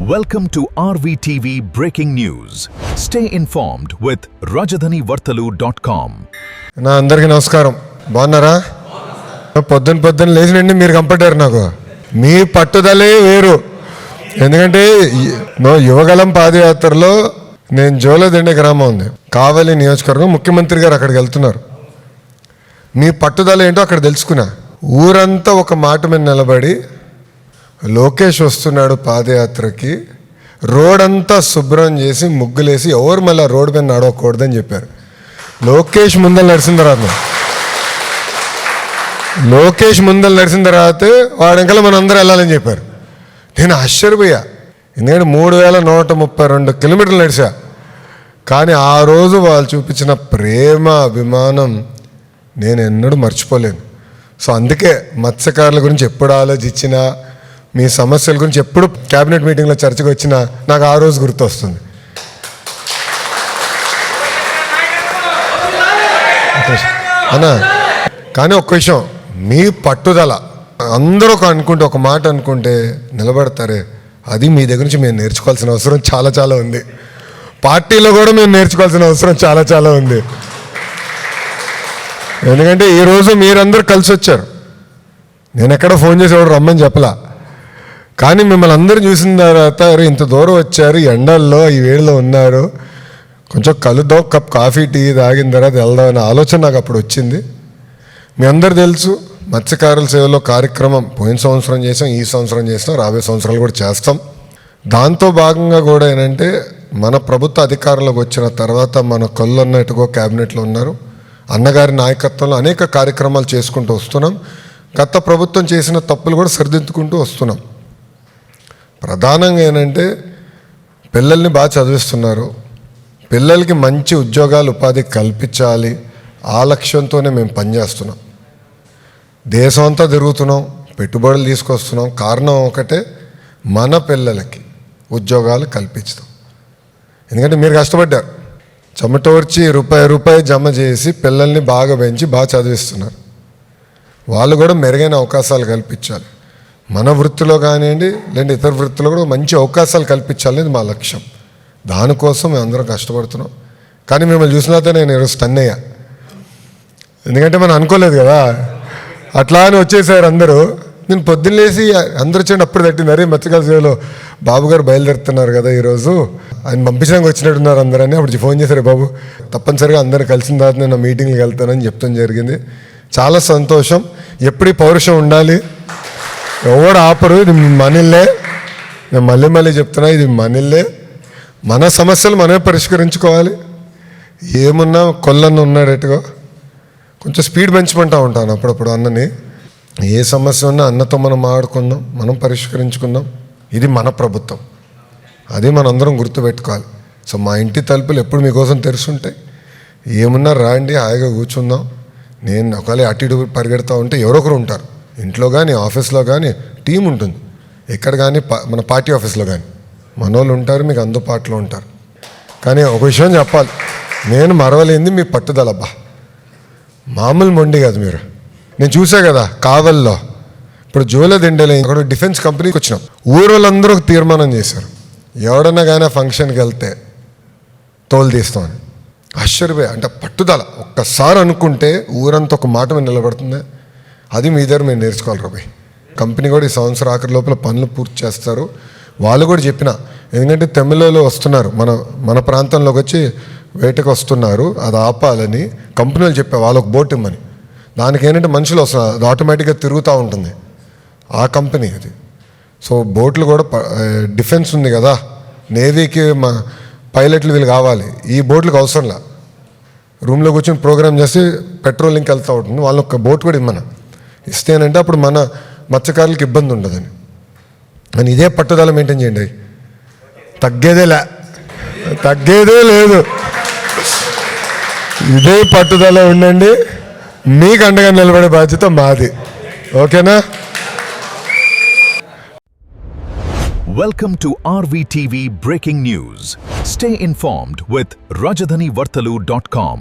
Welcome to RVTV Breaking News. Stay informed with rajadhanivartalu.com. నా అందరికీ నమస్కారం. బాగున్నారా? పొద్దున్న లేచినండి మీరు కంపట్టారు. నాకు మీ పట్టుదలే వేరు. ఎందుకంటే యువగలం పాదయాత్రలో నేను జోలదండే గ్రామం ఉంది, కావలి నియోజకవర్గం, ముఖ్యమంత్రి గారు అక్కడికి వెళ్తున్నారు. మీ పట్టుదల ఏంటో అక్కడ తెలుసుకున్నా. ఊరంతా ఒక మాట మీద నిలబడి, లోకేష్ వస్తున్నాడు పాదయాత్రకి, రోడ్ అంతా శుభ్రం చేసి ముగ్గులేసి ఎవరు మళ్ళీ రోడ్డు మీద నడవకూడదని చెప్పారు. లోకేష్ ముందర నడిచిన తర్వాత వాడింకల మనం అందరూ వెళ్ళాలని చెప్పారు. నేను ఆశ్చర్యపోయా. ఎందుకంటే 3132 కిలోమీటర్లు నడిచా. కానీ ఆ రోజు వాళ్ళు చూపించిన ప్రేమ, అభిమానం నేను ఎన్నడూ మర్చిపోలేను. సో అందుకే మత్స్యకారుల గురించి ఎప్పుడు ఆలోచించినా, మీ సమస్యల గురించి ఎప్పుడు క్యాబినెట్ మీటింగ్లో చర్చకు వచ్చినా నాకు ఆ రోజు గుర్తొస్తుంది. అన్నా, కానీ ఒక్క విషయం, మీ పట్టుదల అందరూ అనుకుంటే, ఒక మాట అనుకుంటే నిలబడతారే, అది మీ దగ్గర నుంచి మేము నేర్చుకోవాల్సిన అవసరం చాలా ఉంది. పార్టీలో కూడా మేము నేర్చుకోవాల్సిన అవసరం చాలా ఉంది. ఎందుకంటే ఈరోజు మీరందరూ కలిసి వచ్చారు. నేను ఎక్కడ ఫోన్ చేసి ఎవరు రమ్మని చెప్పలా. కానీ మిమ్మల్ని అందరూ చూసిన తర్వాత ఇంత దూరం వచ్చారు, ఎండల్లో ఈ వేడిలో ఉన్నారు, కొంచెం కలుద్దాం, కప్ కాఫీ టీ తాగిన తర్వాత వెళ్దాం అనే ఆలోచన నాకు అప్పుడు వచ్చింది. మీ అందరు తెలుసు, మత్స్యకారుల సేవలో కార్యక్రమం పోయిన సంవత్సరం చేసాం, ఈ సంవత్సరం చేస్తాం, రాబోయే సంవత్సరాలు కూడా చేస్తాం. దాంతో భాగంగా కూడా ఏంటంటే, మన ప్రభుత్వ అధికారంలోకి వచ్చిన తర్వాత మన కళ్ళన్నట్టుగా క్యాబినెట్లో ఉన్నారు, అన్నగారి నాయకత్వంలో అనేక కార్యక్రమాలు చేసుకుంటూ వస్తున్నాం. గత ప్రభుత్వం చేసిన తప్పులు కూడా సరిదిద్దుకుంటూ వస్తున్నాం. ప్రధానంగా ఏంటంటే, పిల్లల్ని బాగా చదివిస్తున్నారు, పిల్లలకి మంచి ఉద్యోగాలు, ఉపాధి కల్పించాలి, ఆ లక్ష్యంతోనే మేము పనిచేస్తున్నాం. దేశం అంతా తిరుగుతున్నాం, పెట్టుబడులు తీసుకొస్తున్నాం. కారణం ఒకటే, మన పిల్లలకి ఉద్యోగాలు కల్పించడం. ఎందుకంటే మీరు కష్టపడ్డారు, చెమటోర్చి రూపాయి జమ చేసి పిల్లల్ని బాగా పెంచి బాగా చదివిస్తున్నారు. వాళ్ళు కూడా మెరుగైన అవకాశాలు కల్పించాలి. మన వృత్తిలో కానివ్వండి, లేదంటే ఇతర వృత్తిలో కూడా మంచి అవకాశాలు కల్పించాలనేది మా లక్ష్యం. దానికోసం మేము అందరం కష్టపడుతున్నాం. కానీ మిమ్మల్ని చూసినాక నేను ఈరోజు స్టన్ అయ్యా. ఎందుకంటే మనం అనుకోలేదు కదా, అట్లా అని వచ్చేసారు అందరూ. నేను పొద్దున్నేసి అందరూ వచ్చేయండి, అప్పుడు తట్టింది, అరే మత్స్యకారుల సేవలో బాబు గారు బయలుదేరుతున్నారు కదా ఈరోజు, ఆయన పంపించడానికి వచ్చినట్టున్నారు అందరని. అప్పుడు ఫోన్ చేశారు, బాబు తప్పనిసరిగా అందరూ కలిసిన తర్వాత నేను మీటింగ్కి వెళ్తానని చెప్తాం జరిగింది. చాలా సంతోషం. ఎప్పుడు పౌరుషం ఉండాలి, ఎవడు ఆపరు. ఇది మనీళ్ళే, నేను మళ్ళీ చెప్తున్నా, ఇది మనీళ్ళే. మన సమస్యలు మనమే పరిష్కరించుకోవాలి. ఏమున్నా కొల్లన్న ఉన్నాడేట్టుగా కొంచెం స్పీడ్ పెంచమంటా ఉంటాను అప్పుడప్పుడు అన్నని. ఏ సమస్య ఉన్నా అన్నతో మనం ఆడుకుందాం, మనం పరిష్కరించుకుందాం. ఇది మన ప్రభుత్వం, అది మనందరం గుర్తుపెట్టుకోవాలి. సో మా ఇంటి తలుపులు ఎప్పుడు మీకోసం తెరుచుంటాయి. ఏమున్నా రాండి, హాయిగా కూర్చుందాం. నేను ఒకవేళ అటు ఇటు పరిగెడతా ఉంటే ఎవరొకరు ఉంటారు, ఇంట్లో కానీ ఆఫీస్లో కానీ టీం ఉంటుంది, ఎక్కడ కానీ మన పార్టీ ఆఫీస్లో కానీ మనోళ్ళు ఉంటారు, మీకు అందుబాటులో ఉంటారు. కానీ ఒక విషయం చెప్పాలి, నేను మరవలేంది మీ పట్టుదల. అబ్బా, మామూలు మొండి కాదు మీరు. నేను చూసా కదా కావల్లో, ఇప్పుడు జోలదిండలో అక్కడ డిఫెన్స్ కంపెనీకి వచ్చినాం. ఊరోళ్ళందరూ ఒక తీర్మానం చేశారు, ఎవడన్నా కానీ ఫంక్షన్కి వెళ్తే తోలు తీస్తామని. ఆశ్చర్యపోయా. అంటే పట్టుదల ఒక్కసారి అనుకుంటే ఊరంతా ఒక మాట మీద నిలబడుతుంది. అది మీ దగ్గర మేము నేర్చుకోవాలి రాబాయ్. కంపెనీ కూడా ఈ సంవత్సరం ఆఖరి లోపల పనులు పూర్తి చేస్తారు. వాళ్ళు కూడా చెప్పిన, ఎందుకంటే తమిళలో వస్తున్నారు, మన ప్రాంతంలోకి వచ్చి వేటకు వస్తున్నారు, అది ఆపాలని కంపెనీలు చెప్పా, వాళ్ళకు బోట్ ఇమ్మని. దానికి ఏంటంటే మనుషులు వస్తున్నారు, అది ఆటోమేటిక్గా తిరుగుతూ ఉంటుంది, ఆ కంపెనీ అది. సో బోట్లు కూడా డిఫెన్స్ ఉంది కదా, నేవీకి మా పైలట్లు వీళ్ళు కావాలి, ఈ బోట్లకు అవసరంలా. రూమ్లో కూర్చొని ప్రోగ్రామ్ చేసి పెట్రోలింగ్కి వెళ్తూ ఉంటుంది, వాళ్ళని ఒక బోట్ కూడా ఇస్తేనంటే అప్పుడు మన మత్స్యకారులకు ఇబ్బంది ఉండదని. అని ఇదే పట్టుదల మెయింటైన్ చేయండి, తగ్గేదే లేదు. ఇదే పట్టుదల ఉండండి, మీకు అండగా నిలబడే బాధ్యత మాది. ఓకేనా? Welcome to RVTV Breaking News. Stay informed with rajadhanivartalu.com.